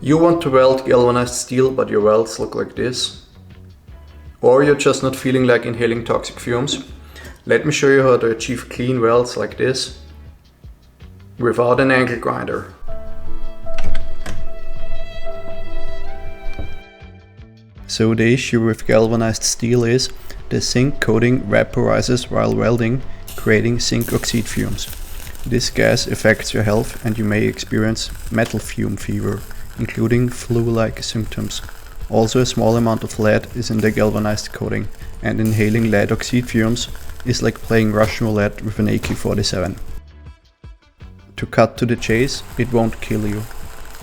You want to weld galvanized steel, but your welds look like this. Or you're just not feeling like inhaling toxic fumes. Let me show you how to achieve clean welds like this without an angle grinder. So the issue with galvanized steel is the zinc coating vaporizes while welding, creating zinc oxide fumes. This gas affects your health and you may experience metal fume fever, including flu-like symptoms. Also, a small amount of lead is in the galvanized coating, and inhaling lead oxide fumes is like playing Russian roulette with an AK-47. To cut to the chase, it won't kill you.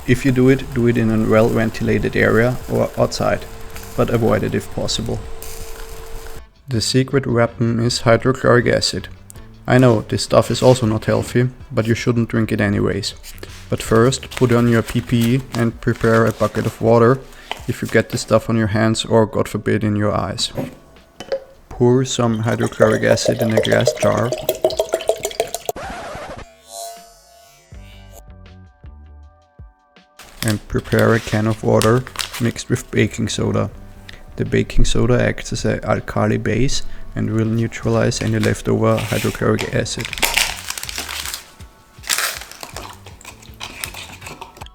If you do it in a well-ventilated area or outside, but avoid it if possible. The secret weapon is hydrochloric acid. I know this stuff is also not healthy, but you shouldn't drink it anyways. But first, put on your PPE and prepare a bucket of water if you get this stuff on your hands or, God forbid, in your eyes. Pour some hydrochloric acid in a glass jar. And prepare a can of water mixed with baking soda. The baking soda acts as an alkali base and will neutralize any leftover hydrochloric acid.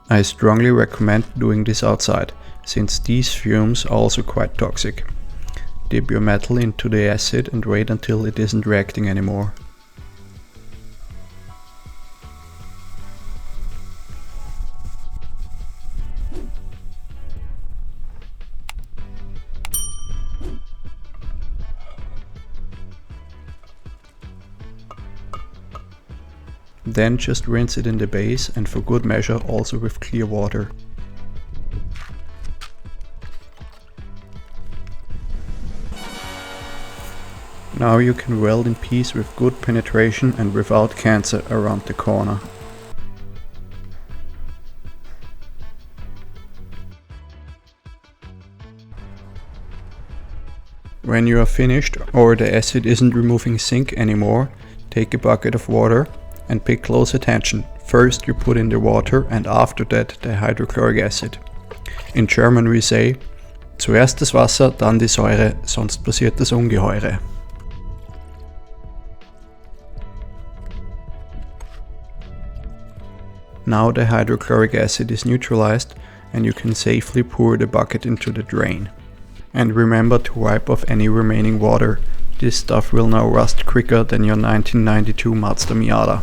I strongly recommend doing this outside, since these fumes are also quite toxic. Dip your metal into the acid and wait until it isn't reacting anymore. Then just rinse it in the base and for good measure also with clear water. Now you can weld in peace with good penetration and without cancer around the corner. When you are finished or the acid isn't removing zinc anymore, take a bucket of water and pay close attention. First you put in the water and after that the hydrochloric acid. In German we say, zuerst das Wasser, dann die Säure, sonst passiert das Ungeheure. Now the hydrochloric acid is neutralized and you can safely pour the bucket into the drain. And remember to wipe off any remaining water. This stuff will now rust quicker than your 1992 Mazda Miata.